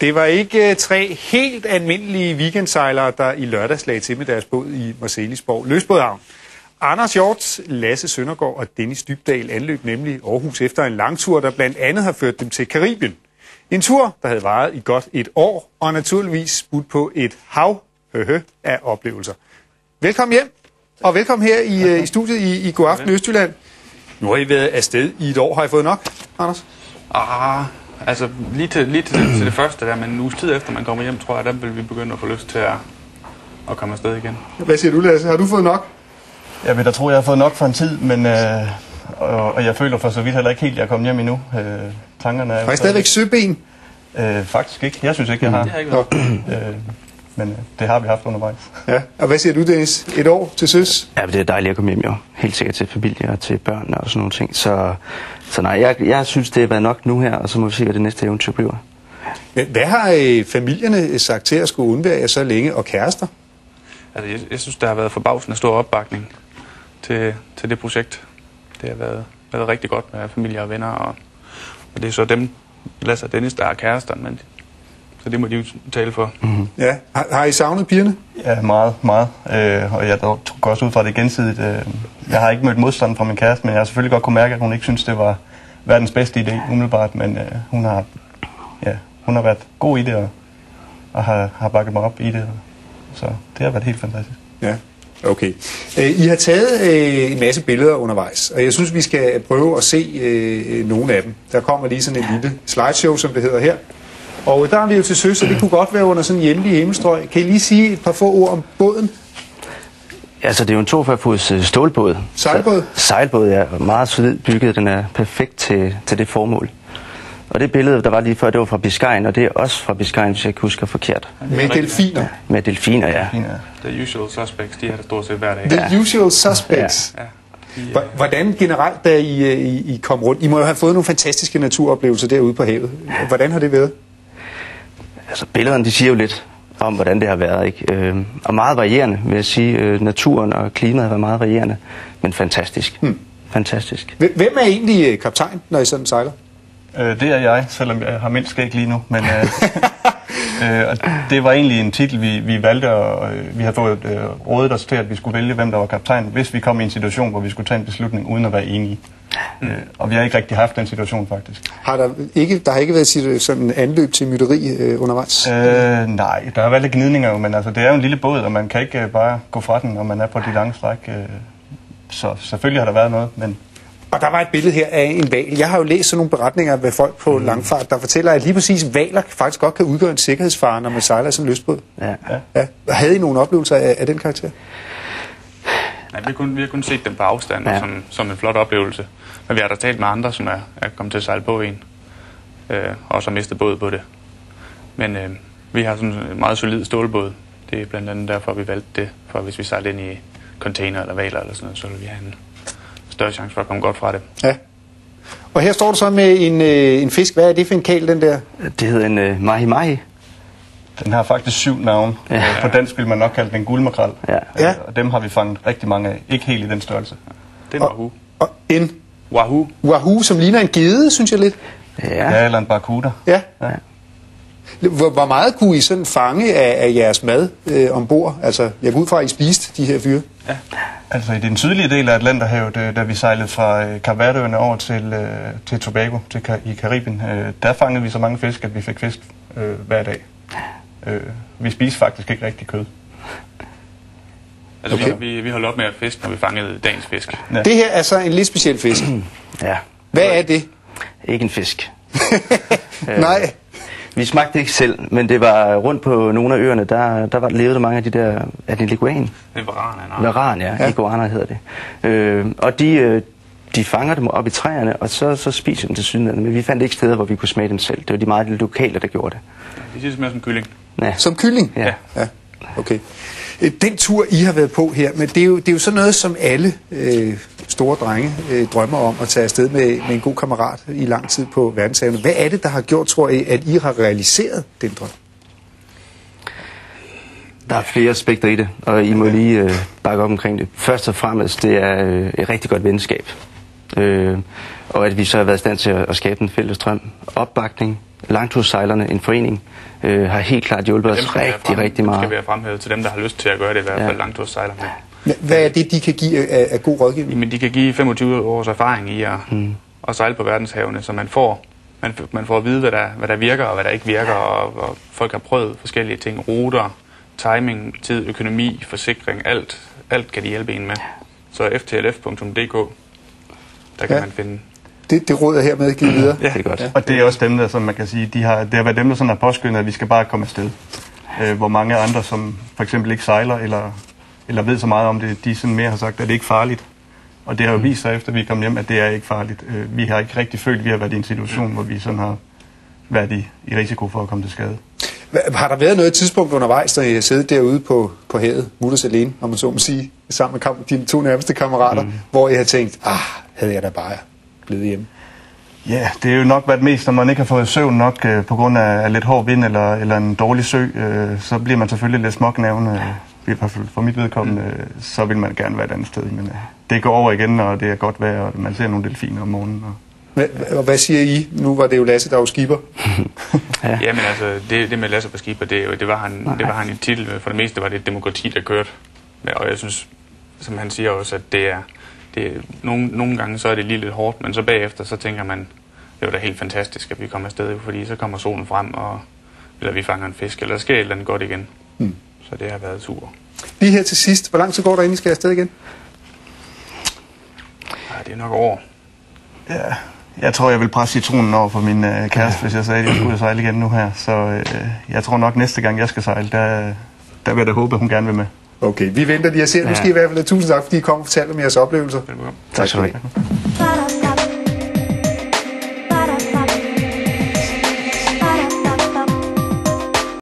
Det var ikke tre helt almindelige weekendsejlere, der i lørdags lagde til med deres båd i Marselisborg Løsbådhavn. Anders Hjort, Lasse Søndergaard og Dennis Dybdahl anløb nemlig Aarhus efter en langtur, der blandt andet har ført dem til Karibien. En tur, der havde varet i godt et år, og naturligvis budt på et hav af oplevelser. Velkommen hjem, og velkommen her i studiet i Godaften Østjylland. Nu har I været afsted i et år. Har I fået nok, Anders? Altså lige til det første der, men en uges tid efter man kommer hjem, tror jeg, der vil vi begynde at få lyst til at komme afsted igen. Hvad siger du, Lasse? Har du fået nok? Jeg vil da tro, jeg har fået nok for en tid, men og jeg føler for så vidt heller ikke helt, at jeg er kommet hjem endnu. Tankerne er... Har I stadigvæk søben? Faktisk ikke. Jeg synes ikke, jeg har. Det har ikke været. Men det har vi haft undervejs. Ja. Og hvad siger du, Dennis? Et år til søs? Ja, det er dejligt at komme hjem, jo. Helt sikkert til familie og til børn og sådan nogle ting. Så nej, jeg synes, det har været nok nu her, og så må vi se, hvad det næste eventyr bliver. Hvad har familierne sagt til at skulle undvære jer så længe, og kærester? Altså, jeg synes, der har været forbavsende stor opbakning til det projekt. Det har været rigtig godt med familie og venner, og det er så dem, Lasse og Dennis, der er kærester, men så det må de jo tale for. Mm-hmm. Ja. Har I savnet pigerne? Ja, meget. Og jeg går også ud fra det gensidigt. Jeg har ikke mødt modstand fra min kæreste, men jeg har selvfølgelig godt kunne mærke, at hun ikke synes, det var verdens bedste idé umiddelbart, men hun har været god i det, og har bakket mig op i det. Så det har været helt fantastisk. Ja, okay. I har taget en masse billeder undervejs, og jeg synes, vi skal prøve at se nogle af dem. Der kommer lige sådan et lille slideshow, som det hedder her. Og der er vi jo til søs, og det kunne godt være under sådan en hjemlig himmelstrøg. Kan I lige sige et par få ord om båden? Altså, det er jo en 42-fods stålbåd. Sejlbåd? Sejlbåd, ja. Meget solidt bygget. Den er perfekt til det formål. Og det billede, der var lige før, det var fra Biscayen, og det er også fra Biscayen, hvis jeg ikke husker forkert. Med delfiner? Ja, med delfiner, ja. The usual suspects, de er der stort set hver dag. The usual suspects? Ja. Hvordan generelt, da I kom rundt? I må jo have fået nogle fantastiske naturoplevelser derude på havet. Hvordan har det været? Altså, billederne, de siger jo lidt om, hvordan det har været, ikke? Og meget varierende, vil jeg sige. Naturen og klimaet har været meget varierende, men fantastisk. Fantastisk. Hvem er egentlig kaptajn, når I sådan sejler? Det er jeg, selvom jeg har mindst skæg lige nu, men det var egentlig en titel, vi valgte, og vi havde fået rådet os til, at vi skulle vælge, hvem der var kaptajn, hvis vi kom i en situation, hvor vi skulle tage en beslutning uden at være enige. Og vi har ikke rigtig haft den situation, faktisk. Der har ikke været sådan en anløb til mytteri undervejs? Nej, der har været lidt gnidninger, men altså, det er jo en lille båd, og man kan ikke bare gå fra den, når man er på de lange stræk. Så selvfølgelig har der været noget, men... Og der var et billede her af en hval. Jeg har jo læst sådan nogle beretninger med folk på langfart, der fortæller, at lige præcis hvaler faktisk godt kan udgøre en sikkerhedsfare, når man sejler sådan en lystbåd. Ja. Havde I nogle oplevelser af den karakter? Nej, vi har kun set dem på afstand som en flot oplevelse. Men vi har da talt med andre, som er kommet til at sejle på en, og som mistet båd på det. Men vi har sådan en meget solid stålbåd. Det er blandt andet derfor, vi valgte det. For hvis vi sejler ind i container eller hvaler eller sådan noget, så vil vi have en større chance for at komme godt fra det. Ja. Og her står du så med en fisk. Hvad er det for en kæl, den der? Det hedder en mahi-mahi. Den har faktisk 7 navne. Ja. På dansk vil man nok kalde den en guldmakrel. Ja. Og dem har vi fanget rigtig mange af. Ikke helt i den størrelse. Det er en wahoo. Og en? Wahoo. Wahoo, som ligner en gede, synes jeg lidt. Ja, eller en barracuda. Ja. Hvor meget kunne I sådan fange af jeres mad ombord? Altså, jeg går ud fra, at I spiste de her fyre. Ja. Altså i den sydlige del af Atlanterhavet, da vi sejlede fra Kap Verdøerne over til Tobago, i Karibien, der fangede vi så mange fisk, at vi fik fisk hver dag. Vi spiste faktisk ikke rigtig kød. Altså vi holdt op med at fiske, når vi fangede dagens fisk. Ja. Det her er så en lidt speciel fisk. Ja. Hvad er det? Ikke en fisk. Nej. Vi smagte ikke selv, men det var rundt på nogle af øerne, der levede mange af de der... Er det en liguan? Det er varan. Varan, ja. Iguaner hedder det. Og de fanger dem op i træerne, og så spiser dem til sydenlandet. Men vi fandt ikke steder, hvor vi kunne smage dem selv. Det var de meget lokale, der gjorde det. De siger mere som kylling. Ja. Som kylling? Ja. Okay. Den tur, I har været på her, men det er jo sådan noget, som alle store drenge drømmer om at tage afsted med en god kammerat i lang tid på verdenshavene. Hvad er det, der har gjort, tror I, at I har realiseret den drøm? Der er flere aspekter i det, og I må lige bakke op omkring det. Først og fremmest, det er et rigtig godt venskab. Og at vi så har været i stand til at skabe en fælles drøm. Opbakning, langturssejlerne, en forening, har helt klart hjulpet os rigtig meget. Det skal være fremhævet til dem, der har lyst til at gøre det, i hvert fald langturssejlerne. Hvad er det, de kan give af god rådgivning? Jamen, de kan give 25 års erfaring i at sejle på verdenshavene, så man får at vide, hvad der virker og hvad der ikke virker, og folk har prøvet forskellige ting, ruter, timing, tid, økonomi, forsikring, alt kan de hjælpe en med. Så ftlf.dk, der kan man finde. Det råd er hermed givet videre. Ja, det er godt. Ja. Og det er også dem, der, som man kan sige, det har været dem, der sådan har påskyndet, at vi skal bare komme afsted. Hvor mange andre, som for eksempel ikke sejler, eller ved så meget om det, de sådan mere har sagt, at det ikke er farligt. Og det har jo vist sig, efter vi er kommet hjem, at det er ikke farligt. Vi har ikke rigtig følt, at vi har været i en situation, hvor vi sådan har været i risiko for at komme til skade. Har der været noget tidspunkt undervejs, da I har siddet derude på havet, mutters alene, om man så må sige, sammen med dine 2 nærmeste kammerater, hvor I har tænkt, havde jeg da bare blevet hjemme? Ja, det er jo nok været mest, når man ikke har fået søvn nok på grund af lidt hård vind eller en dårlig sø, så bliver man selvfølgelig lidt småknævende. I hvert fald for mit vedkommende, så vil man gerne være et andet sted. Men det går over igen, og det er godt vejr, og man ser nogle delfiner om morgenen. Og hvad siger I? Nu var det jo Lasse, der var skipper. Ja. Jamen altså, det med Lasse på skipper, det var han i titel. For det meste var det et demokrati, der kørte. Og jeg synes, som han siger også, at det er nogle gange så er det lige lidt hårdt, men så bagefter, så tænker man, det var da helt fantastisk, at vi kommer afsted, fordi så kommer solen frem, eller vi fanger en fisk, eller der sker et eller andet godt igen. Så det har været super. Lige her til sidst, hvor lang tid går der, inden I skal afsted igen? Det er nok over. Ja, jeg tror, jeg vil presse citronen over for min kæreste, hvis jeg sagde, at jeg skulle ud og sejle igen nu her. Så jeg tror nok, næste gang jeg skal sejle, der vil jeg da håbe, at hun gerne vil med. Okay, vi venter lige at se. Nu skal I i hvert fald tusind tak, fordi I kom og fortalte om jeres oplevelser. Velbekomme. Tak skal du have.